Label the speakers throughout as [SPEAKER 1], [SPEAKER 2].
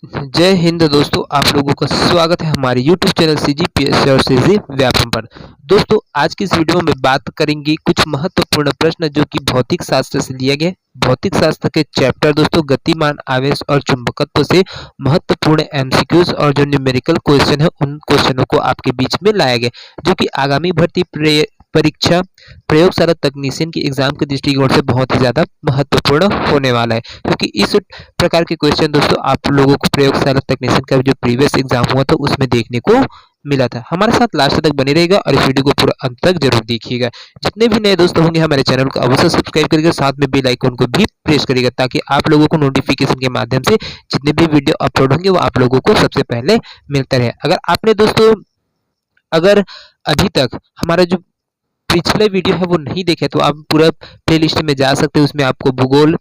[SPEAKER 1] जय हिंद दोस्तों, आप लोगों का स्वागत है हमारे YouTube चैनल CGPSC और CG व्यापम पर। दोस्तों, आज की इस वीडियो में बात करेंगे कुछ महत्वपूर्ण प्रश्न जो कि भौतिक शास्त्र से लिए गए। भौतिक शास्त्र के चैप्टर दोस्तों गतिमान, आवेश और चुंबकत्व से महत्वपूर्ण MCQs और जो न्यूमेरिकल क्वेश्चन है उन क्वेश्चनों को आपके बीच में लाया गया, जो कि आगामी भर्ती परीक्षा प्रयोगशाला तकनीशियन की एग्जाम के दृष्टिकोण से बहुत ही ज्यादा महत्वपूर्ण होने वाला है, क्योंकि इस प्रकार के क्वेश्चन दोस्तों आप लोगों को प्रयोगशाला तकनीशियन का जो प्रीवियस एग्जाम हुआ था उसमें देखने को मिला था। हमारे साथ लास्ट तक बने रहेगा और इस वीडियो को पूरा अंत तक जरूर देखिएगा। जितने भी नए दोस्त होंगे हमारे चैनल को अवश्य सब्सक्राइब करिएगा, साथ में बेल आइकन को भी प्रेस करिएगा ताकि आप लोगों को नोटिफिकेशन के माध्यम से जितने भी वीडियो अपलोड होंगे वो आप लोगों को सबसे पहले मिलता रहे। अगर अभी तक हमारा जो पिछले वीडियो है वो नहीं देखे तो आप पूरा प्लेलिस्ट में जा सकते हैं। उसमें आपको भूगोल,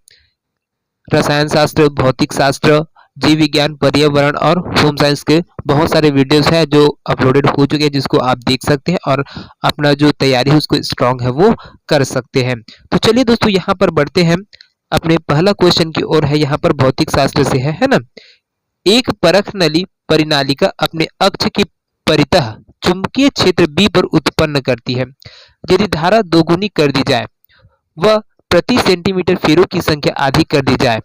[SPEAKER 1] रसायन शास्त्र, भौतिक शास्त्र, जीव विज्ञान, पर्यावरण और होम साइंस के बहुत सारे वीडियोस हैं जो अपलोडेड हो चुके हैं, जिसको आप देख सकते हैं और अपना जो तैयारी है उसको स्ट्रांग है वो कर सकते हैं। तो चलिए दोस्तों यहाँ पर बढ़ते हैं अपने पहला क्वेश्चन की ओर। है यहाँ पर भौतिक शास्त्र से है ना। एक परख नली परिनालिका अपने अक्ष की परितः चुंबकीय क्षेत्र B पर उत्पन्न करती है। यदि धारा दोगुनी कर दी जाए व प्रति सेंटीमीटर फेरों की संख्या आधी कर दी जाए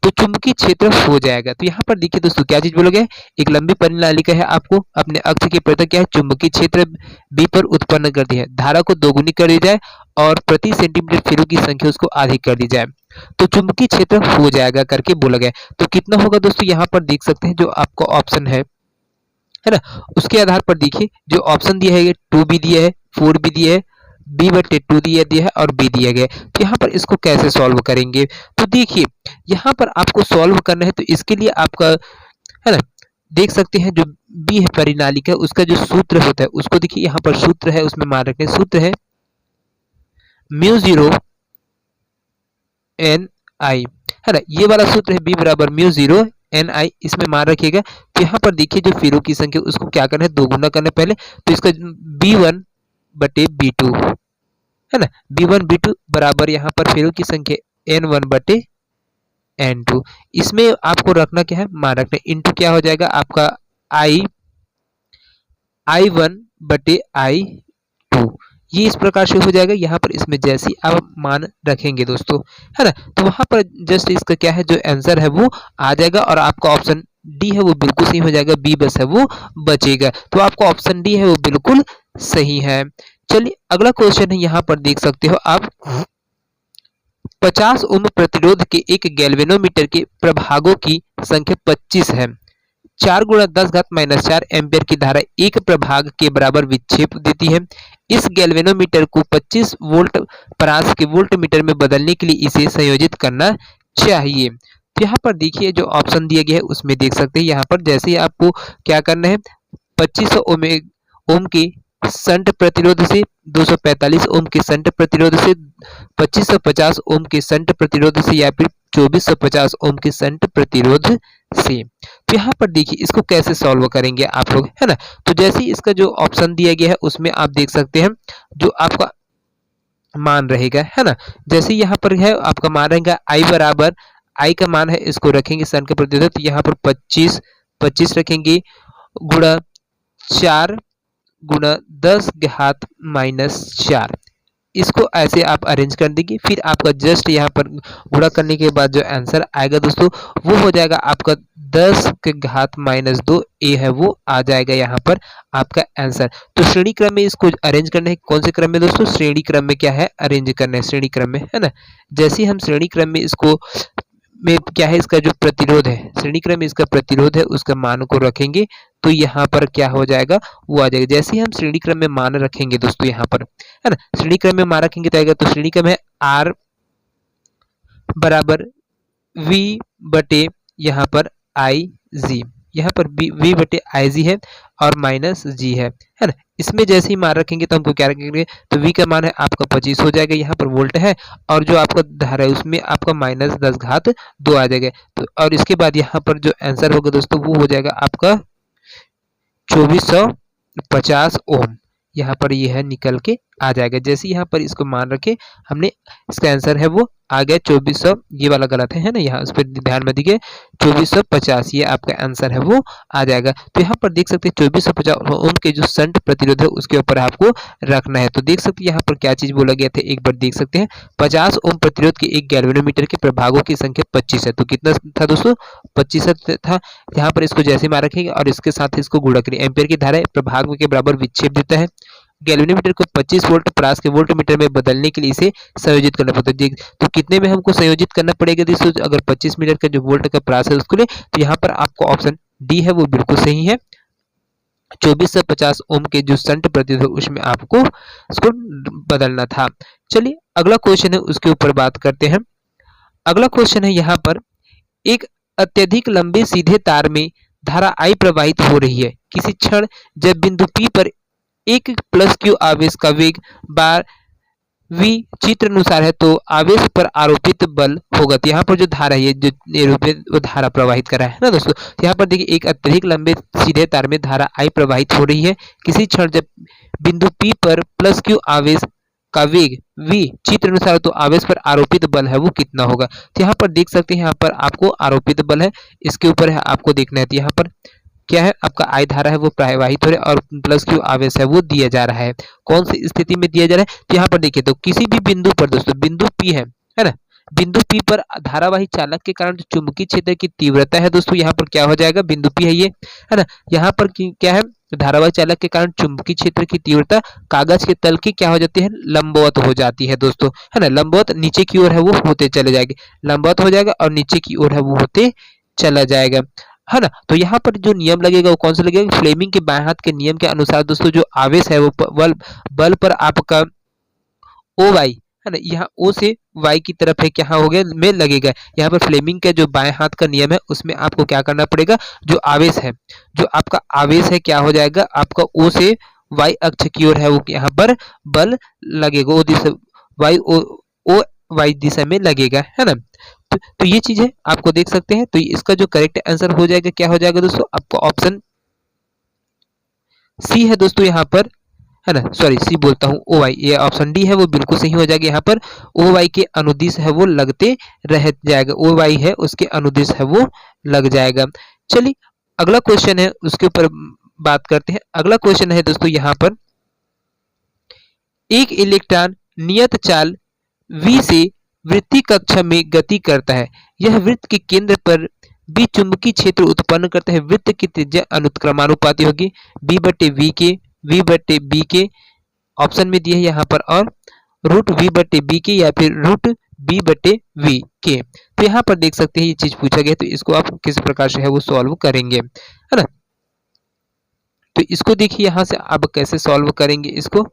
[SPEAKER 1] तो चुंबकीय क्षेत्र हो जाएगा। तो यहाँ पर देखिए दोस्तों क्या चीज बोलोगे, एक लंबी परिनालिका है, आपको अपने अक्ष के परितः क्या है चुंबकीय क्षेत्र B पर उत्पन्न करती है, धारा को दोगुनी कर दी जाए और प्रति सेंटीमीटर फेरों की संख्या उसको आधी कर दी जाए तो चुंबकीय क्षेत्र हो जाएगा करके बोला गया। तो कितना होगा दोस्तों, यहाँ पर देख सकते हैं जो आपको ऑप्शन है ना, उसके आधार पर देखिए जो ऑप्शन दिया है 2 भी दिया है, 4 भी दिया है, B/2 दिया है और B दिया गया। तो यहाँ पर इसको कैसे सॉल्व करेंगे, तो देखिए यहाँ पर आपको सॉल्व करना है तो इसके लिए आपका है ना देख सकते हैं जो B है परिनालिका उसका जो सूत्र होता है उसको देखिए यहाँ पर सूत्र है, उसमें मान रखने सूत्र है μ0 Ni है ना, ये वाला सूत्र है B बराबर μ0 Ni, इसमें मान रखिएगा। तो यहाँ पर देखिए जो फेरों की संख्या उसको क्या करना है दोगुना करना है पहले, तो इसका B1/B2 है ना, B1/B2 बराबर यहाँ पर फेरों की संख्या N1/N2, इसमें आपको रखना क्या है मान रखना इंटू क्या हो जाएगा आपका I1/I2, ये इस प्रकार से हो जाएगा। यहाँ पर इसमें जैसे ही आप मान रखेंगे दोस्तों है ना, तो वहां पर जस्ट इसका क्या है जो आंसर है वो आ जाएगा और आपका ऑप्शन डी है वो बिल्कुल सही हो जाएगा, बी बस है वो बचेगा। तो आपका ऑप्शन डी है वो बिल्कुल सही है। चलिए अगला क्वेश्चन है, यहाँ पर देख सकते हो आप 50 ओम प्रतिरोध के एक गैल्वेनोमीटर के प्रभागों की संख्या 25 है। 4 × 10⁻⁴ एम्पियर की धारा एक प्रभाग के बराबर विक्षेप देती है। इस गैल्वेनोमीटर को 25 वोल्ट परास के वोल्ट मीटर में बदलने के लिए इसे संयोजित करना चाहिए। तो यहाँ पर देखिए जो ऑप्शन दिया गया है उसमें देख सकते हैं यहाँ पर जैसे ही आपको क्या करना है 2500 ओम के शंट प्रतिरोध से 245 ओम के शंट प्रतिरोध से 2550 ओम के शंट प्रतिरोध से या फिर 2450 ओम के शंट प्रतिरोध से। तो यहाँ पर देखिए इसको कैसे सॉल्व करेंगे आप लोग है ना। तो जैसे ही इसका जो ऑप्शन दिया गया है उसमें आप देख सकते हैं जो आपका मान रहेगा है ना, जैसे यहाँ पर है आपका मान रहेगा I का मान है इसको रखेंगे सन के प्रतिरोध, तो यहाँ पर 25 रखेंगे गुणा 4 × 10⁻⁴, इसको ऐसे आप अरेंज कर देंगे। फिर आपका जस्ट यहाँ पर गुणा करने के बाद जो आंसर आएगा दोस्तों वो हो जाएगा आपका 10⁻² ए है वो आ जाएगा यहाँ पर आपका आंसर। तो श्रेणी क्रम में इसको अरेंज करना है, कौन से क्रम में दोस्तों, श्रेणी क्रम में क्या है अरेंज करना है, श्रेणी क्रम में है ना। जैसे ही हम श्रेणी क्रम में इसको में क्या है इसका जो प्रतिरोध है श्रेणी क्रम में इसका प्रतिरोध है उसका मान को रखेंगे तो यहाँ पर क्या हो जाएगा वो आ जाएगा। जैसे ही हम श्रेणी क्रम में मान रखेंगे दोस्तों यहाँ पर है ना, श्रेणी क्रम में मान रखेंगे तो आएगा, तो श्रेणी क्रम है R बराबर V/, यहाँ पर IG, यहाँ पर V/IG है और -G है ना। इसमें जैसे ही मान रखेंगे तो हमको क्या रखेंगे, तो V का मान है आपका 25 हो जाएगा, यहाँ पर वोल्ट है और जो आपका धारा है उसमें आपका -10⁻² आ जाएगा। तो और इसके बाद यहाँ पर जो आंसर होगा दोस्तों वो हो जाएगा आपका 2450 ओम, यहाँ पर ये है निकल के आ जाएगा। जैसे यहाँ पर इसको मान रखे हमने, इसका आंसर है वो आ गया 2400, ये वाला गलत है ना, यहाँ इस पर ध्यान में दीजिए 2450, ये आपका आंसर है वो आ जाएगा। तो यहाँ पर देख सकते हैं 2450 ओम के जो शंट प्रतिरोध है उसके ऊपर आपको रखना है। तो देख सकते हैं यहाँ पर क्या चीज बोला गया था, एक बार देख सकते हैं 50 ओम प्रतिरोध के एक गैल्वेनोमीटर के प्रभागों की संख्या 25 है। तो कितना था दोस्तों, 25 था। यहाँ पर इसको जैसे मान रखेंगे और इसके साथ इसको गुणा करिए, एम्पियर की धारा प्रभाग के बराबर विक्षेप देता है। गैल्वेनोमीटर को 25 वोल्ट परास के वोल्टमीटर में बदलने के लिए इसे संयोजित करना पड़ता है। तो कितने में हमको संयोजित करना पड़ेगा दोस्तों, अगर 25 मीटर का जो वोल्ट का परास है उसको ले, तो यहाँ पर आपको ऑप्शन डी है वो बिल्कुल सही है। 2450 ओम के जो शंट प्रतिरोध है उसमें आपको इसको बदलना था। चलिए अगला क्वेश्चन है उसके ऊपर बात करते हैं। अगला क्वेश्चन है यहाँ पर, एक अत्यधिक लंबे सीधे तार में धारा I प्रवाहित हो रही है। किसी क्षण जब बिंदु P पर एक प्लस क्यू आवेश का वेग बार v चित्र अनुसार है तो आवेश पर आरोपित बल होगा। तो यहाँ पर जो धारा है, ये जो निरूपित वो धारा प्रवाहित कर रहा है ना दोस्तों। तो यहाँ पर देखिए एक अत्यधिक लंबे सीधे तार में धारा I प्रवाहित हो रही है। किसी क्षण जब बिंदु P पर प्लस क्यू आवेश का वेग v चित्र अनुसार तो आवेश पर आरोपित बल है वो कितना होगा। तो यहाँ पर देख सकते हैं, यहाँ पर आपको आरोपित बल है इसके ऊपर है आपको देखना है। तो यहाँ पर क्या है, आपका I धारा है वो प्रवाहित हो रहा है और प्लस क्यू आवेश है वो दिया जा रहा है। कौन सी स्थिति में दिया जा रहा है, तो यहाँ पर देखिए, तो किसी भी बिंदु पर दोस्तों, बिंदु P है ना, बिंदु P पर धारावाही चालक के कारण जो चुंबकीय क्षेत्र की तीव्रता है दोस्तों, यहाँ पर क्या हो जाएगा, बिंदु P है ये, है ना, यहाँ पर क्या है, धारावाही चालक के कारण चुंबकीय क्षेत्र की तीव्रता कागज के तल की क्या हो जाती है, लंबवत हो जाती है दोस्तों, है ना, लंबवत नीचे की ओर है वो होते चले जाएंगे, लंबवत हो जाएगा और नीचे की ओर है वो होते चला जाएगा, है ना। तो यहाँ पर जो नियम लगेगा वो कौन सा लगेगा, फ्लेमिंग के बाएं हाथ के नियम के अनुसार दोस्तों जो आवेश है वो बल पर आपका ओ वाई है ना, यहाँ ओ से वाई की तरफ है क्या हो गया में लगेगा। यहाँ पर फ्लेमिंग के जो बाएं हाथ का नियम है उसमें आपको क्या करना पड़ेगा, जो आवेश है, जो आपका आवेश है क्या हो जाएगा, आपका ओ से वाई अक्ष की ओर है वो यहाँ पर बल लगेगा, ओ दिशा वाई ओ वाई दिशा में लगेगा, है ना। तो ये चीज है आपको देख सकते हैं। तो इसका जो करेक्ट आंसर हो जाएगा क्या हो जाएगा दोस्तों, आपको ऑप्शन सी है दोस्तों यहाँ पर, है ना, सॉरी सी बोलता हूँ, ओ वाई, ये ऑप्शन डी है वो बिल्कुल सही हो जाएगा। यहाँ पर ओ वाई के अनुदिश है वो लगते रह जाएगा, ओ वाई है उसके अनुदिश है वो लग जाएगा। चलिए अगला क्वेश्चन है उसके ऊपर बात करते हैं। अगला क्वेश्चन है दोस्तों यहाँ पर, एक इलेक्ट्रॉन नियत चाल v से वृत्तीय कक्षा में गति करता है। यह वृत्त के केंद्र पर b चुंबकीय क्षेत्र उत्पन्न करता है। वृत्त की त्रिज्या अनुक्रमानुपाती होगी v/b के ऑप्शन में दिए है यहाँ पर, और √v/b के या फिर √b/v के। तो यहाँ पर देख सकते हैं ये चीज पूछा गया, तो इसको आप किस प्रकार से है वो सॉल्व करेंगे, है ना। तो इसको देखिए यहाँ से आप कैसे सॉल्व करेंगे इसको,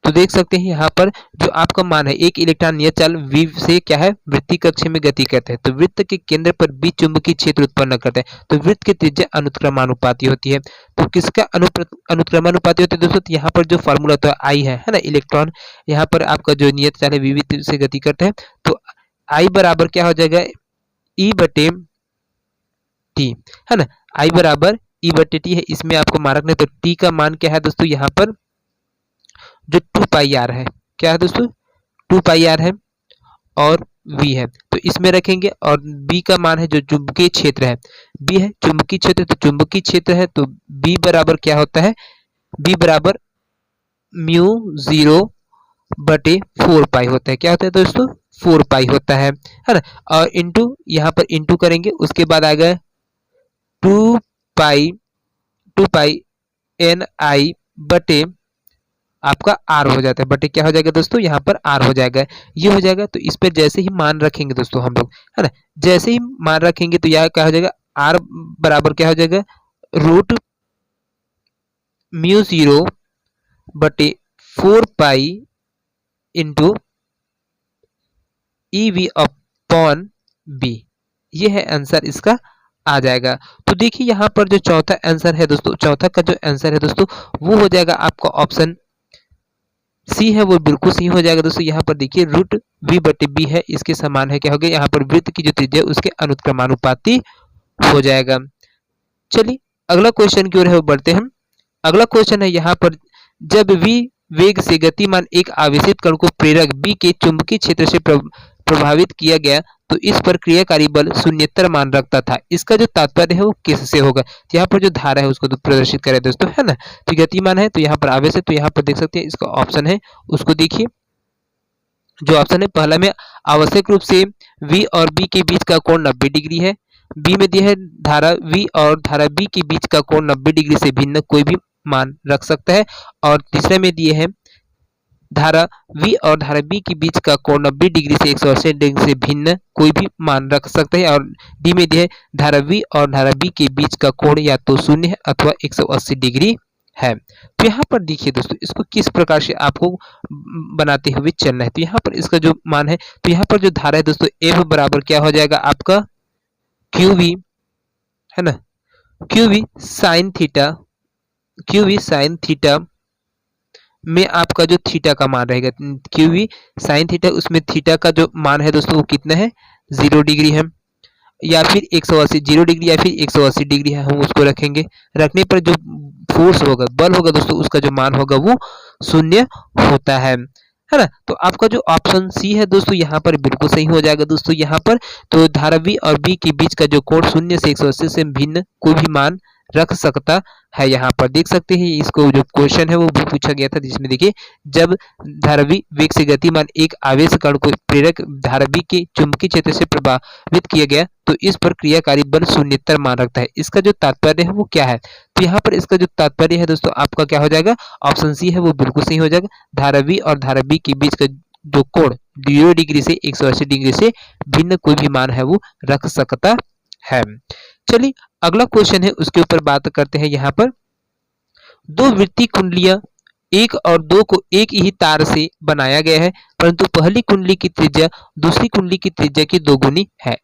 [SPEAKER 1] तो देख सकते हैं यहाँ पर जो आपका मान है, एक इलेक्ट्रॉन नियत चाल v से क्या है, वृत्तीय कक्षा में गति करता है। तो वृत्त के केंद्र पर b चुंबकीय क्षेत्र उत्पन्न करता है। तो वृत्त की त्रिज्या अनुक्रमानुपाती होती है। तो किसका अनुक्रमानुपाती होता है दोस्तों, तो यहाँ पर जो फॉर्मूला तो I है ना, इलेक्ट्रॉन यहाँ पर आपका जो नियत चाल है v से गति करता है, तो I बराबर क्या हो जाएगा, E/t, है ना, I बराबर E/t है, इसमें आपको मान रखना है। तो t का मान क्या है दोस्तों, यहाँ पर जो 2πr है, क्या है दोस्तों 2πr है, और v है, तो इसमें रखेंगे। और b का मान है जो चुंबकीय क्षेत्र है, b है चुंबकीय क्षेत्र, तो चुंबकीय क्षेत्र है तो b बराबर क्या होता है, b बराबर μ0/4π होता है। क्या होता है दोस्तों, 4π होता है ना। और इंटू यहाँ पर इंटू करेंगे, उसके बाद आएगा 2π ni बटे आपका r हो जाता है, बटे क्या हो जाएगा दोस्तों, यहाँ पर r हो जाएगा, ये हो जाएगा। तो इस पर जैसे ही मान रखेंगे दोस्तों हम लोग, है ना, जैसे ही मान रखेंगे तो यह क्या हो जाएगा, r बराबर क्या हो जाएगा, √μ0/4π इंटू EV/b, ये है आंसर इसका आ जाएगा। तो देखिए यहाँ पर जो चौथा आंसर है दोस्तों, चौथा का जो आंसर है दोस्तों वो हो जाएगा आपका ऑप्शन सी है वो बिल्कुल सही हो जाएगा दोस्तों। यहाँ पर देखिए √v/b है, इसके समान है क्या हो गया, यहाँ पर वृत्त की जो त्रिज्या उसके अनुक्रमानुपाती हो जाएगा। चलिए अगला क्वेश्चन की ओर है वो बढ़ते हैं। अगला क्वेश्चन है यहाँ पर जब v वेग से गतिमान एक आवेशित कण को प्रेरक b के चुंबकीय क्षेत्र से प्रभावित किया गया तो इस पर क्रियाकारी बल शून्यतर मान रखता था। इसका जो तात्पर्य है वो किससे होगा? तो यहाँ पर जो धारा है उसको तो प्रदर्शित करें दोस्तों, है ना। तो गतिमान है तो यहाँ पर आवेश है, तो यहाँ पर देख सकते हैं इसका ऑप्शन है, उसको देखिए। जो ऑप्शन है पहला में आवश्यक रूप से v और b के बीच का कोण 90 डिग्री है। बी में दिया है धारा v और धारा b के बीच का कोण 90 डिग्री से भिन्न कोई भी मान रख सकता है। और तीसरे में दिए हैं धारा v और धारा b के बीच का कोण 90 डिग्री से 180 डिग्री से भिन्न कोई भी मान रख सकता है। और डी में दिया है धारा v और धारा b के बीच का कोण या तो शून्य है अथवा 180 डिग्री है। तो यहाँ पर देखिए दोस्तों, इसको किस प्रकार से आपको बनाते हुए चलना है। तो यहाँ पर इसका जो मान है, तो यहाँ पर जो धारा है दोस्तों F बराबर क्या हो जाएगा आपका QV, है ना, QV sine theta, QV sine theta में आपका जो थीटा का मान रहेगा, QV साइन थीटा, उसमें थीटा का जो मान है दोस्तों वो कितना है 0 डिग्री है, या फिर 180 0 डिग्री या फिर 180 डिग्री है, हम उसको रखेंगे। रखने पर जो फोर्स होगा, बल होगा दोस्तों, उसका जो मान होगा वो शून्य होता है ना। तो आपका जो ऑप्शन सी है दोस्तों यहाँ पर बिल्कुल सही हो जाएगा दोस्तों। यहाँ पर तो धारा V और B के बीच का जो कोण शून्य से 180 से भिन्न कोई भी मान रख सकता है। यहाँ पर देख सकते हैं इसको जो क्वेश्चन है वो भी पूछा गया था, जिसमें देखिए जब धारा V वेग से गतिमान एक आवेश कण को प्रेरक धारा B के चुंबकीय क्षेत्र से प्रभावित किया गया तो इस पर क्रियाकारी बल शून्यतर मान रखता है। इसका जो तात्पर्य है वो क्या है? तो यहाँ पर इसका जो तात्पर्य है दोस्तों आपका क्या हो जाएगा, ऑप्शन सी है वो बिल्कुल सही हो जाएगा। धारा V और धारा B के बीच का जो कोण 0 डिग्री से 180 डिग्री से भिन्न कोई भी मान है वो रख सकता है। चलिए अगला क्वेश्चन है उसके ऊपर बात करते हैं। यहाँ पर दो वृत्तीय कुंडलियां 1 और 2 को एक ही तार से बनाया गया है, परंतु पहली कुंडली की त्रिज्या दूसरी कुंडली की त्रिज्या की दोगुनी है।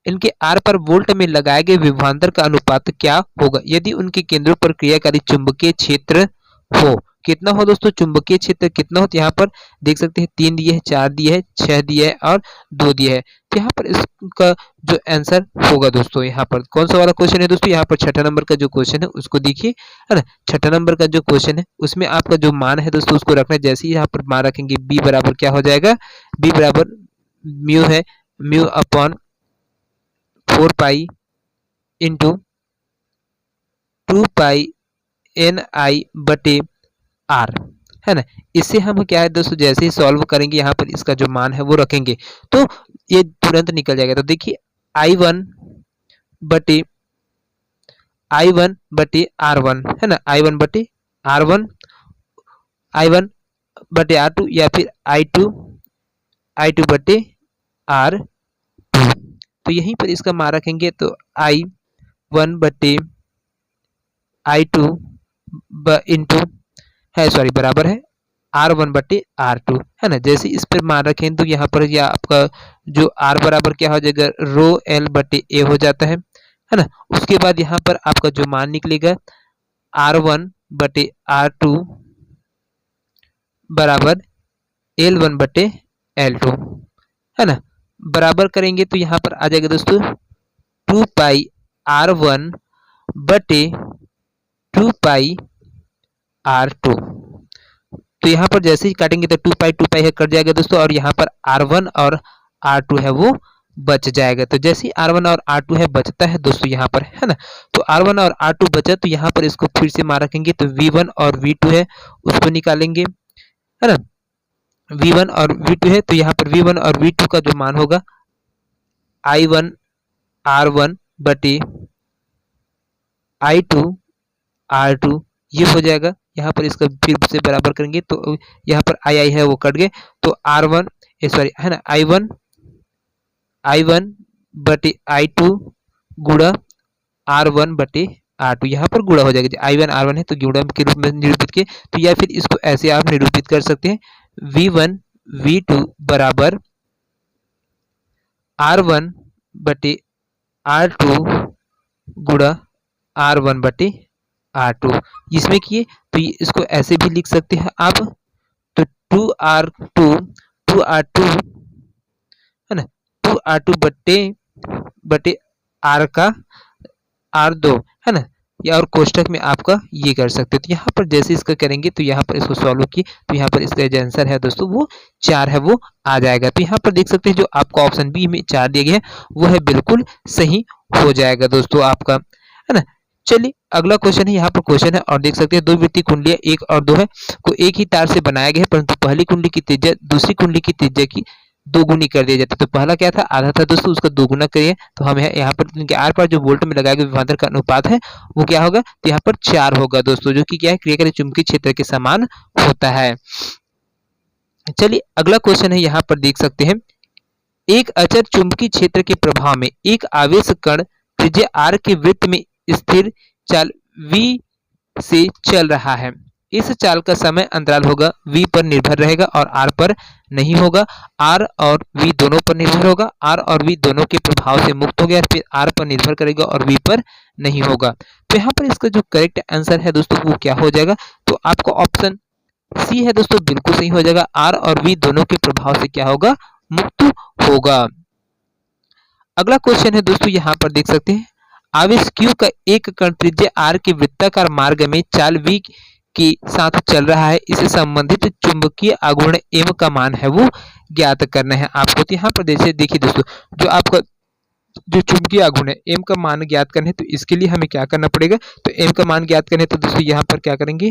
[SPEAKER 1] इनके आर पर वोल्ट में लगाए गए विभवांतर का अनुपात क्या होगा यदि उनके केंद्रों पर क्रियाकारी चुंबकीय क्षेत्र हो? कितना हो दोस्तों चुंबकीय क्षेत्र कितना हो? तो यहाँ पर देख सकते हैं 3 दिए है, 4 दिए है, 6 दिए है और 2 दिए है। तो यहाँ पर इसका जो आंसर होगा दोस्तों, यहाँ पर कौन सा वाला क्वेश्चन है दोस्तों, यहाँ पर 6ठा नंबर का जो क्वेश्चन है उसको देखिए, है ना। 6ठा नंबर का जो क्वेश्चन है उसमें आपका जो मान है दोस्तों उसको रखना है। जैसे ही यहाँ पर मान रखेंगे b बराबर क्या हो जाएगा, b बराबर म्यू है, म्यू अपॉन 4 पाई इंटू 2 पाई NI बटे R, है ना। इससे हम क्या है दोस्तों जैसे ही सॉल्व करेंगे यहाँ पर इसका जो मान है वो रखेंगे तो ये तुरंत निकल जाएगा। तो देखिए I1 बटे R1 है ना, I1 बटे R1, I1 बटे R2 या फिर I2 बटे R2। तो यहीं पर इसका मान रखेंगे तो I1 बटे I2 इंटू है सॉरी बराबर है R1 बटे R2, है ना। जैसे इस पर मान रखें तो यहाँ पर या आपका जो R बराबर क्या हो जाएगा रो L बटे A हो जाता है ना। उसके बाद यहाँ पर आपका जो मान निकलेगा R1 बटे R2 बराबर L1 बटे L2, है ना। बराबर करेंगे तो यहाँ पर आ जाएगा दोस्तों 2 पाई R1 बटे 2 पाई R2। तो यहाँ पर जैसे ही काटेंगे तो 2 पाई है कट जाएगा दोस्तों, और यहाँ पर R1 और R2 है वो बच जाएगा। तो जैसे ही R1 और R2 है बचता है दोस्तों यहाँ पर, है ना। तो R1 और R2 बचा तो यहाँ पर इसको फिर से मान रखेंगे तो V1 और V2 है उसको निकालेंगे, है ना। V1 और V2 है तो यहाँ पर V1 और V2 का जो मान होगा I1 R1 बटे I2 R2 ये हो जाएगा। यहाँ पर इसका फिर से बराबर करेंगे तो यहाँ पर I है वो कट गए तो R1 सॉरी है ना I1 बटे I2 गुणा R1 बटे R2, यहाँ पर गुणा हो जाएगा। I1 R1 है तो गुणा के रूप में निरूपित किए तो या फिर इसको ऐसे आप निरूपित कर सकते हैं V1 V2 बराबर R1 बटे R2 गुणा R1 बटे R2। इसमें किए तो इसको ऐसे भी लिख सकते हैं आप तो 2R2 है ना 2R2 बटे R का R2, है ना। या और कोष्टक में आपका ये कर सकते हो। तो यहाँ पर जैसे इसका करेंगे तो यहाँ पर इसको सॉल्व किए तो यहाँ पर इसका जो आंसर है दोस्तों वो 4 है वो आ जाएगा। तो यहाँ पर देख सकते हैं जो आपका ऑप्शन बी में 4 दिया गया है वो है बिल्कुल सही हो जाएगा दोस्तों आपका, है ना। चलिए अगला क्वेश्चन है, यहाँ पर क्वेश्चन है और देख सकते हैं दो वृत्तीय कुंडलियां 1 और 2 है को एक ही तार से बनाया गया है, परंतु पहली कुंडली की त्रिज्या दूसरी कुंडली की त्रिज्या की दोगुनी कर दिया जाता है। तो पहला क्या था, आधा था दोस्तों, उसका दोगुना करिए तो हमें यहाँ पर इनके आर पार जो वोल्ट में लगाया गया विभवांतर का अनुपात है वो क्या होगा, तो यहाँ पर 4 होगा दोस्तों, जो कि क्या है, क्रियाकारी चुंबकीय क्षेत्र के समान होता है। चलिए अगला क्वेश्चन है, यहाँ पर देख सकते हैं एक अचर चुंबकीय क्षेत्र के प्रभाव में एक आवेश कण त्रिज्या r के वृत्त में स्थिर चाल v से चल रहा है। इस चाल का समय अंतराल होगा v पर निर्भर रहेगा और r पर नहीं होगा। r और v दोनों पर निर्भर होगा, r और v दोनों के प्रभाव से मुक्त हो गया, फिर r पर निर्भर करेगा और v पर नहीं होगा। तो यहाँ पर इसका जो करेक्ट आंसर है दोस्तों वो क्या हो जाएगा, तो आपका ऑप्शन सी है दोस्तों, बिल्कुल सही हो जाएगा। r और v दोनों के प्रभाव से क्या होगा, मुक्त होगा। अगला क्वेश्चन है दोस्तों, यहाँ पर देख सकते हैं आवेश q का एक कण त्रिज्या r के वृत्ताकार मार्ग में चाल v के साथ चल रहा है, इससे संबंधित चुंबकीय आघूर्ण m का मान है वो ज्ञात करना है आपको। तो यहाँ पर देखिए दोस्तों, जो आपका जो चुंबकीय आघूर्ण है m का मान ज्ञात करना है, तो इसके लिए हमें क्या करना पड़ेगा, तो m का मान ज्ञात करना है तो दोस्तों यहाँ पर क्या करेंगे,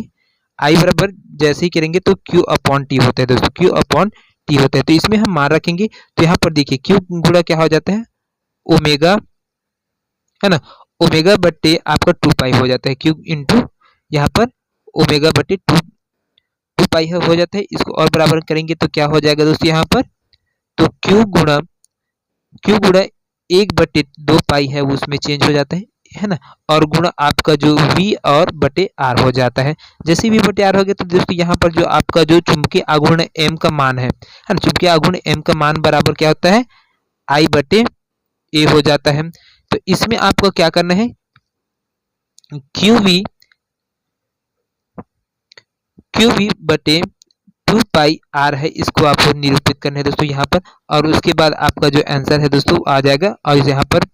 [SPEAKER 1] I बराबर जैसे ही करेंगे तो q अपॉन टी होता है दोस्तों, q अपॉन टी होता है। तो इसमें हम मान रखेंगे तो यहाँ पर देखिए q गुणा क्या हो जाता है, ओमेगा, है ना, ओमेगा बट्टे आपका 2 पाई हो जाता है, क्यूब इंटू यहाँ पर ओमेगा बट्टे 2 पाई हो जाता है। इसको और बराबर करेंगे तो क्या हो जाएगा दोस्तों, यहाँ पर तो क्यू गुणा 1 बट्टे 2 पाई है वो उसमें चेंज हो जाता है ना, और गुणा आपका जो v और बटे r हो जाता है। जैसे v बटे r हो गया तो दोस्तों यहाँ पर जो आपका जो चुंबकीय आघूर्ण m का मान है ना, चुंबकीय आघूर्ण m का मान बराबर क्या होता है, I बटे a हो जाता है। तो इसमें आपको क्या करना है, QV बटे 2 पाई r है, इसको आपको निरूपित करना है दोस्तों यहाँ पर, और उसके बाद आपका जो आंसर है दोस्तों आ जाएगा, और यहाँ पर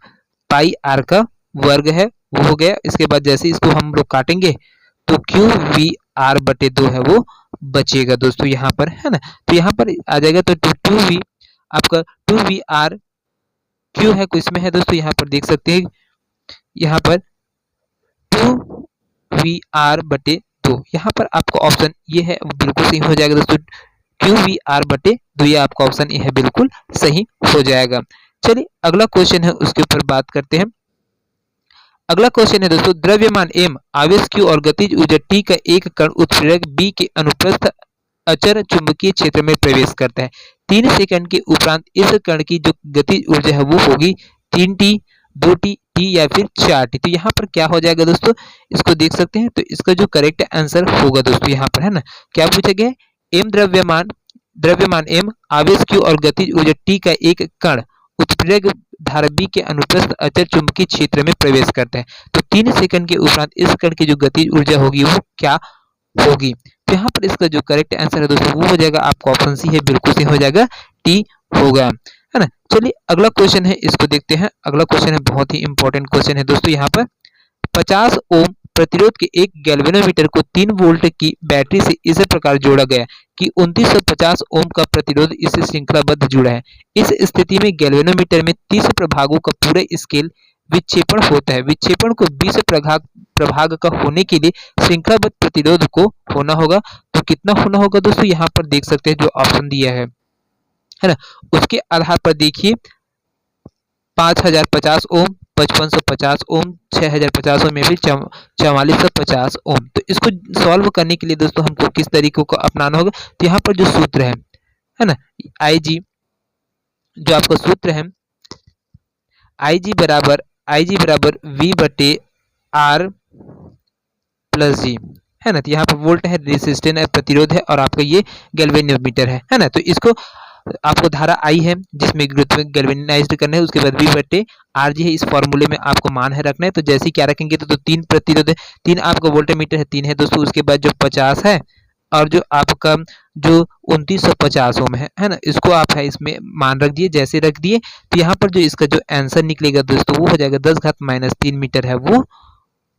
[SPEAKER 1] पाई r का वर्ग है वो हो गया। इसके बाद जैसे इसको हम लोग काटेंगे तो QVR बटे 2 है वो बचेगा दोस्तों यहाँ पर, है ना। तो यहाँ पर आ जाएगा तो 2V आपका 2VR क्यू है इसमें है दोस्तों, यहाँ पर देख सकते हैं यहाँ पर 2VR बटे 2, यहाँ पर आपका ऑप्शन ये है बिल्कुल सही हो जाएगा दोस्तों, QVR बटे 2 ये आपका ऑप्शन ये है बिल्कुल सही हो जाएगा। चलिए अगला क्वेश्चन है उसके ऊपर बात करते हैं। अगला क्वेश्चन है दोस्तों, द्रव्यमान m, आवेश q और गतिज ऊर्जा t का एक कण उत्प्रेरक b के अनुप्रस्थ अचर चुंबकीय क्षेत्र में प्रवेश करता है। 3 सेकंड के उपरांत इस कण की जो गतिज ऊर्जा है वो होगी 3t, 2t, t या फिर 4t। तो यहाँ पर क्या हो जाएगा दोस्तों, इसको देख सकते हैं, तो इसका जो करेक्ट आंसर होगा दोस्तों यहाँ पर, है ना, क्या पूछा गया है, m द्रव्यमान m, आवेश q और गतिज ऊर्जा t का एक कण उत्प्रेरक धारा b के अनुप्रस्थ अचर चुंबकीय क्षेत्र में प्रवेश करता है। तो 3 सेकंड के उपरांत इस कण की जो गतिज ऊर्जा होगी वो क्या होगी। तो यहाँ पर इसका जो करेक्ट आंसर है दोस्तों वो हो जाएगा आपका ऑप्शन सी है, बिल्कुल सही हो जाएगा, टी होगा, है ना। चलिए अगला क्वेश्चन है इसको देखते हैं। अगला क्वेश्चन है बहुत ही इंपॉर्टेंट क्वेश्चन है दोस्तों, यहाँ पर 50 ओम प्रतिरोध के एक गैल्वेनोमीटर को 3 वोल्ट की बैटरी से इस प्रकार जोड़ा गया कि 2950 ओम का प्रतिरोध इससे श्रृंखलाबद्ध जुड़ा है। इस स्थिति में गैल्वेनोमीटर में 30 प्रभागों का पूरा स्केल विक्षेपण होता है। विक्षेपण को 20 प्रभाग का होने के लिए श्रृंखलाबद्ध प्रतिरोध को होना होगा। तो कितना होना होगा दोस्तों, यहाँ पर देख सकते हैं जो ऑप्शन दिया है ना, उसके आधार पर देखिए 5050 ओम, 5550 ओम, 6050 ओम या फिर 4450 ओम। तो इसको सॉल्व करने के लिए दोस्तों हमको किस तरीकों को अपनाना होगा, तो यहाँ पर जो सूत्र है ना, IG जो आपका सूत्र है IG बराबर V बटे R प्लस जी, है ना। तो यहाँ पर वोल्ट है, रेजिस्टेंस है, प्रतिरोध है, और आपका ये गैल्वेनोमीटर है ना। तो इसको आपको धारा आई है जिसमें गैल्वेनाइज्ड करना है, उसके बाद V बटे R जी है, इस फॉर्मूले में आपको मान है रखना है। तो जैसे क्या रखेंगे तो 3 प्रतिरोध है, 3 आपका वोल्टमीटर है, 3 है दोस्तों, उसके बाद जो 50 है और जो आपका जो 2950 ओम है ना, इसको आप है इसमें मान रख दिए। जैसे रख दिए तो यहाँ पर जो इसका जो आंसर निकलेगा दोस्तों वो हो जाएगा 10 घात -3 मीटर है वो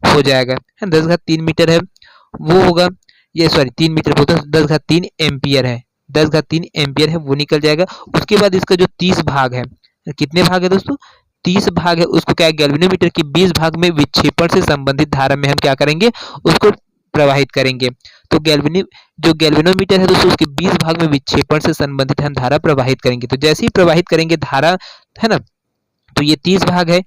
[SPEAKER 1] हो जाएगा, है 10 घात 3 मीटर है वो होगा, ये सॉरी 3 मीटर बोलते हैं, 10 घात 3 एम्पियर है, 10 घात 3 एम्पियर है वो निकल जाएगा। उसके बाद इसका जो 30 भाग है, कितने भाग है दोस्तों, 30 भाग है, उसको क्या गैल्वेनोमीटर की 20 भाग में विक्षेपण से संबंधित धारा में हम क्या करेंगे, उसको प्रवाहित करेंगे। तो जो गैल्वेनोमीटर है दोस्तों उसके 20 भाग में विक्षेपण से संबंधित हम धारा प्रवाहित करेंगे। तो जैसे ही प्रवाहित करेंगे धारा, है ना, तो ये 30 भाग है,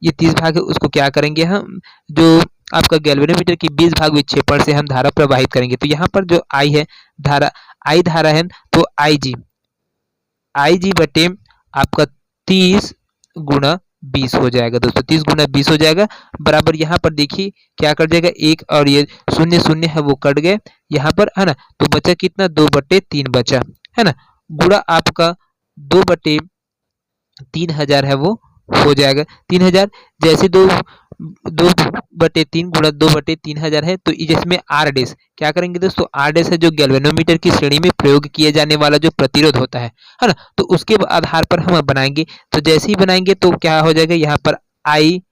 [SPEAKER 1] ये 30 भाग है, उसको क्या करेंगे हम, जो आपका गैल्वेनोमीटर की 20 भाग विक्षेपण से हम धारा प्रवाहित करेंगे। तो यहाँ पर जो आई है धारा, आई धारा है, तो आई जी बटे आपका 30 गुणा 20 हो जाएगा दोस्तों, 30 गुणा 20 हो जाएगा, बराबर यहाँ पर देखिए क्या कट जाएगा, एक और ये शून्य शून्य है वो कट गए यहाँ पर, है ना, तो बचा कितना, 2/3 बचा, है ना, गुणा आपका 2/3000 है वो हो जाएगा 3000। जैसे 2/3 गुणा 2/3000 है, तो इसमें आर डेस क्या करेंगे दोस्तों, आर डेस है जो गैल्वेनोमीटर की श्रेणी में प्रयोग किए जाने वाला जो प्रतिरोध होता है ना, तो उसके आधार पर हम बनाएंगे। तो जैसे ही बनाएंगे तो क्या हो जाएगा, यहाँ पर आई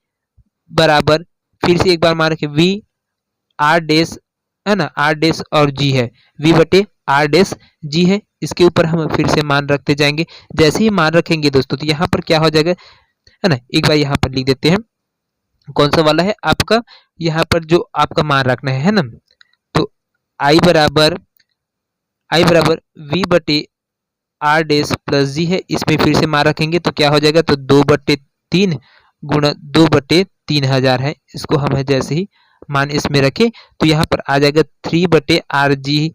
[SPEAKER 1] बराबर, फिर से एक बार मान रखे वी आर डेस, है ना, आर डेस और जी है, वी बटे आर डेस जी है, इसके ऊपर हम फिर से मान रखते जाएंगे। जैसे ही मान रखेंगे दोस्तों तो यहाँ पर क्या हो जाएगा, है ना, एक बार यहाँ पर लिख देते हैं, कौन सा वाला है आपका, यहाँ पर जो आपका मान रखना है ना, तो आई बराबर वी बटे आर डेस प्लस जी है, इसमें फिर से मान रखेंगे तो क्या हो जाएगा, तो 2/3 गुणा 2/3000 है, इसको हम जैसे ही मान इसमें रखे तो यहाँ पर आ जाएगा 3/आर जी,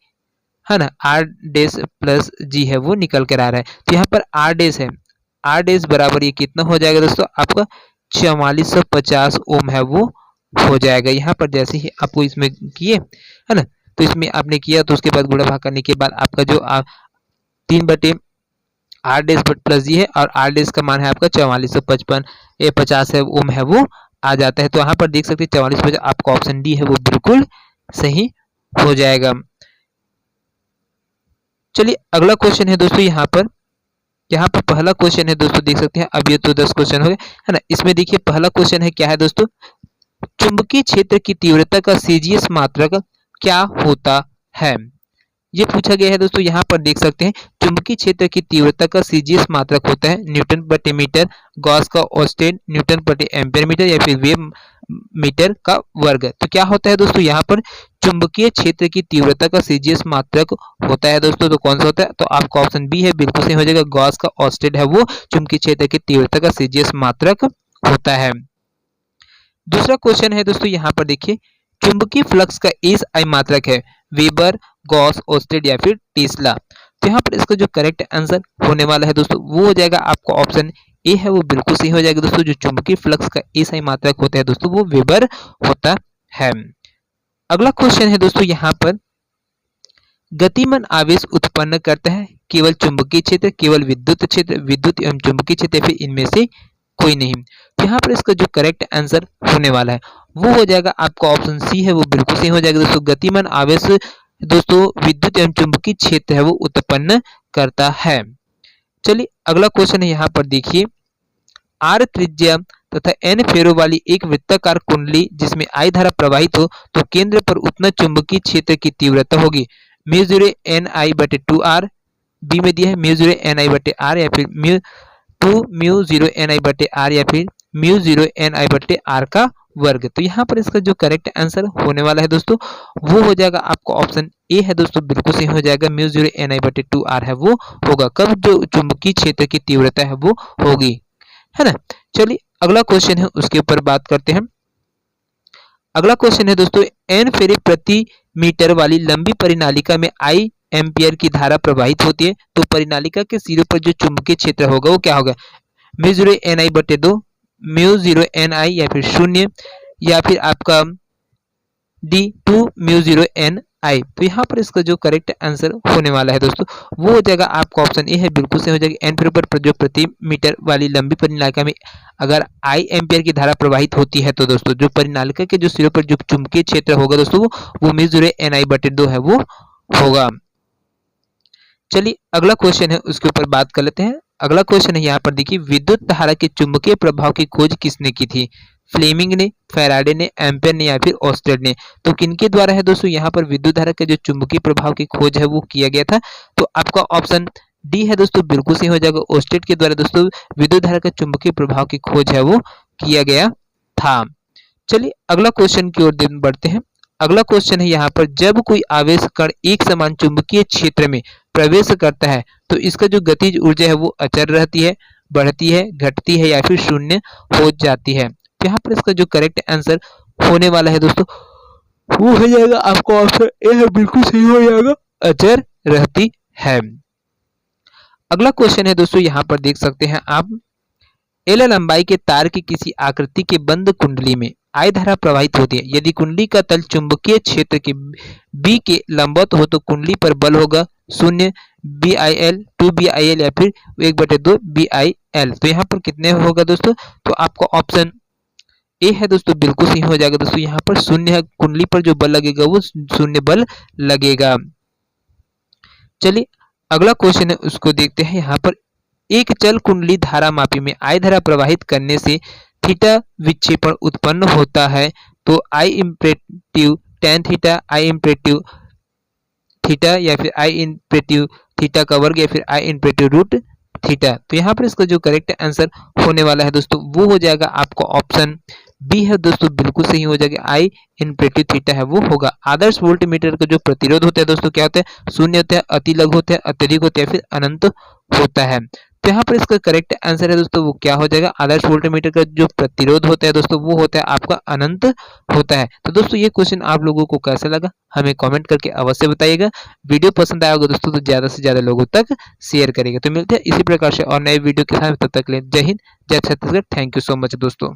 [SPEAKER 1] है ना, आर डेस प्लस जी है वो निकल कर आ रहा है। तो यहाँ पर आर डेस है, आर डेस बराबर ये कितना हो जाएगा दोस्तों, आपका 4450 ओम है वो हो जाएगा। यहाँ पर जैसे ही आपको इसमें किए, है ना, तो इसमें आपने किया तो उसके बाद गुणा भाग करने के बाद आपका जो 3/आर डेस प्लस जी है और आर डेस का मान है आपका 4450 है ओम है वो आ जाता है। तो यहाँ पर देख सकते हैं 4450, आपका ऑप्शन डी है वो बिल्कुल सही हो जाएगा। चलिए अगला क्वेश्चन है दोस्तों, यहाँ पर पहला क्वेश्चन है दोस्तों, देख सकते हैं अब ये तो 10 क्वेश्चन हो गए, है ना। इसमें देखिए पहला क्वेश्चन है क्या है दोस्तों, चुंबकीय क्षेत्र की तीव्रता का सीजीएस मात्रक क्या होता है, ये पूछा गया है दोस्तों। यहाँ पर देख सकते हैं चुंबकीय क्षेत्र की तीव्रता का सीजीएस मात्रक होता है न्यूटन प्रति मीटर, गॉस का औसत न्यूटन प्रति एम्पीयर मीटर या फिर वेव मीटर का वर्ग। तो क्या होता है दोस्तों, यहाँ पर चुंबकीय क्षेत्र की तीव्रता का सीजीएस मात्रक होता है दोस्तों, तो कौन सा होता है, तो आपका ऑप्शन बी है बिल्कुल सही हो जाएगा, गॉस का औसत है वो चुंबकीय क्षेत्र की तीव्रता का सीजीएस मात्रक होता है। दूसरा क्वेश्चन है दोस्तों, यहाँ पर देखिए चुंबकीय फ्लक्स का एसआई मात्रक है वेबर, गॉस, ओस्टेड या फिर टेस्ला। तो यहाँ पर इसका जो करेक्ट आंसर होने वाला है दोस्तों वो हो जाएगा आपका ऑप्शन ए है वो बिल्कुल सही हो जाएगा दोस्तों। जो चुंबकीय फ्लक्स का एसआई मात्रक होता है दोस्तों वो वेबर होता है। अगला क्वेश्चन है दोस्तों, यहाँ पर गतिमान आवेश उत्पन्न करता है केवल चुंबकीय क्षेत्र, केवल विद्युत क्षेत्र, विद्युत एवं चुंबकीय क्षेत्र, फिर इनमें से कोई नहीं। तो यहाँ पर इसका जो करेक्ट आंसर होने वाला है वो हो जाएगा आपका ऑप्शन सी है वो बिल्कुल सही हो जाएगा दोस्तों। गतिमान आवेश दोस्तों विद्युत एवं चुंबकीय क्षेत्र है वो उत्पन्न करता है। चलिए अगला क्वेश्चन है, यहाँ पर देखिए आर त्रिज्या तथा एन फेरों वाली एक वृत्ताकार कुंडली जिसमें आई धारा प्रवाहित हो तो केंद्र पर उतना चुंबकीय क्षेत्र की तीव्रता होगी म्यू 0 एन आई बटे 2r, बी में दिया है म्यू 0 एन आई बटे आर या फिर म्यू 0 एन आई बटे आर या फिर म्यू 0 एन आई बटे आर का वर्ग। तो यहाँ पर इसका जो करेक्ट आंसर होने वाला है दोस्तों वो हो जाएगा आपका ऑप्शन ए है दोस्तों, बिल्कुल सही हो जाएगा, म्यू 0 एन आई बटे 2r है वो होगा कब, जो चुंबकीय क्षेत्र की तीव्रता है वो होगी, है ना। चलिए अगला क्वेश्चन है उसके ऊपर बात करते हैं। अगला क्वेश्चन है दोस्तों, एन फेरे प्रति मीटर वाली लंबी परिनालिका में आई एम्पियर की धारा प्रवाहित होती है तो परिनालिका के सिरे पर जो चुंबकीय क्षेत्र होगा वो क्या होगा, म्यू 0 एन आई बटे 2, म्यू 0 एन आई या फिर 0 या फिर आपका डी 2 म्यू 0 एन आई। तो यहाँ पर इसका जो करेक्ट आंसर होने वाला है दोस्तों वो हो जाएगा आपका ऑप्शन ए है बिल्कुल सही हो जाएगा। एन फेरे पर जो प्रति मीटर वाली लंबी परिनालिका में अगर आई एम्पियर की धारा प्रवाहित होती है तो दोस्तों जो परिनालिका के जो सिरों पर जो चुंबकीय क्षेत्र होगा दोस्तों वो म्यू 0 एन आई बटे 2 है वो होगा। चलिए अगला क्वेश्चन है उसके ऊपर बात कर लेते हैं। अगला क्वेश्चन है यहाँ पर देखिए विद्युत धारा के चुंबकीय प्रभाव की खोज किसने की थी, फ्लेमिंग ने, फैराडे ने, एम्पेयर ने या फिर ऑस्टेड ने। तो किनके द्वारा है दोस्तों यहाँ पर विद्युत धारा के जो चुंबकीय प्रभाव की खोज है वो किया गया था। तो आपका ऑप्शन डी है दोस्तों बिल्कुल सही हो जाएगा। ऑस्टेड के द्वारा दोस्तों विद्युत धारा के चुंबकीय प्रभाव की खोज है वो किया गया था। चलिए अगला क्वेश्चन की ओर बढ़ते हैं। अगला क्वेश्चन है यहाँ पर, जब कोई आवेश कण एक समान चुंबकीय क्षेत्र में प्रवेश करता है तो इसका जो गतिज ऊर्जा है वो अचर रहती है, बढ़ती है, घटती है या फिर शून्य हो जाती है। तो यहाँ पर इसका जो करेक्ट आंसर होने वाला है दोस्तों वो हो जाएगा आपका ऑप्शन ए है, बिल्कुल सही हो जाएगा, अचर रहती है। अगला क्वेश्चन है दोस्तों यहाँ पर देख सकते हैं आप, एल लंबाई के तार की किसी आकृति के बंद कुंडली में I धारा प्रवाहित होती है। यदि कुंडली का तल चुंबकीय क्षेत्र के B के लंबवत हो तो कुंडली पर बल होगा 0 BIL 2 BIL या फिर 1/2 BIL। तो यहाँ पर कितने होगा दोस्तों? तो आपका ऑप्शन ए है दोस्तों, बिल्कुल सही हो जाएगा दोस्तों। यहाँ पर 0 है, कुंडली पर जो बल लगेगा वो 0 बल लगेगा। चलिए अगला क्वेश्चन है उसको देखते हैं। यहाँ पर एक चल कुंडली धारा मापी में I धारा प्रवाहित करने से थीटा विक्षेपण उत्पन्न होता है। तो I imperative tan theta, I imperative theta या फिर I इम्परेटिव थीटा का वर्ग या फिर I इम्परेटिव रूट थीटा। तो यहाँ पर इसका जो करेक्ट आंसर होने वाला है दोस्तों वो हो जाएगा आपका ऑप्शन बी है दोस्तों, बिल्कुल सही हो जाएगा। I इम्परेटिव थीटा है वो होगा। आदर्श वोल्ट मीटर का जो प्रतिरोध होता है दोस्तों क्या होता है? शून्य होता है, अति लघु होता है, अत्यधिक होता है, फिर अनंत होता है। तो यहाँ पर इसका करेक्ट आंसर है दोस्तों वो क्या हो जाएगा? आदर्श वोल्टमीटर का जो प्रतिरोध होता है दोस्तों वो होता है आपका अनंत होता है। तो दोस्तों ये क्वेश्चन आप लोगों को कैसा लगा हमें कमेंट करके अवश्य बताइएगा। वीडियो पसंद आया होगा दोस्तों तो ज्यादा से ज्यादा लोगों तक शेयर करिएगा। तो मिलते हैं इसी प्रकार से और नए वीडियो के साथ, तब तक के लिए जय हिंद, जय Chhattisgarh. Thank you so much दोस्तों।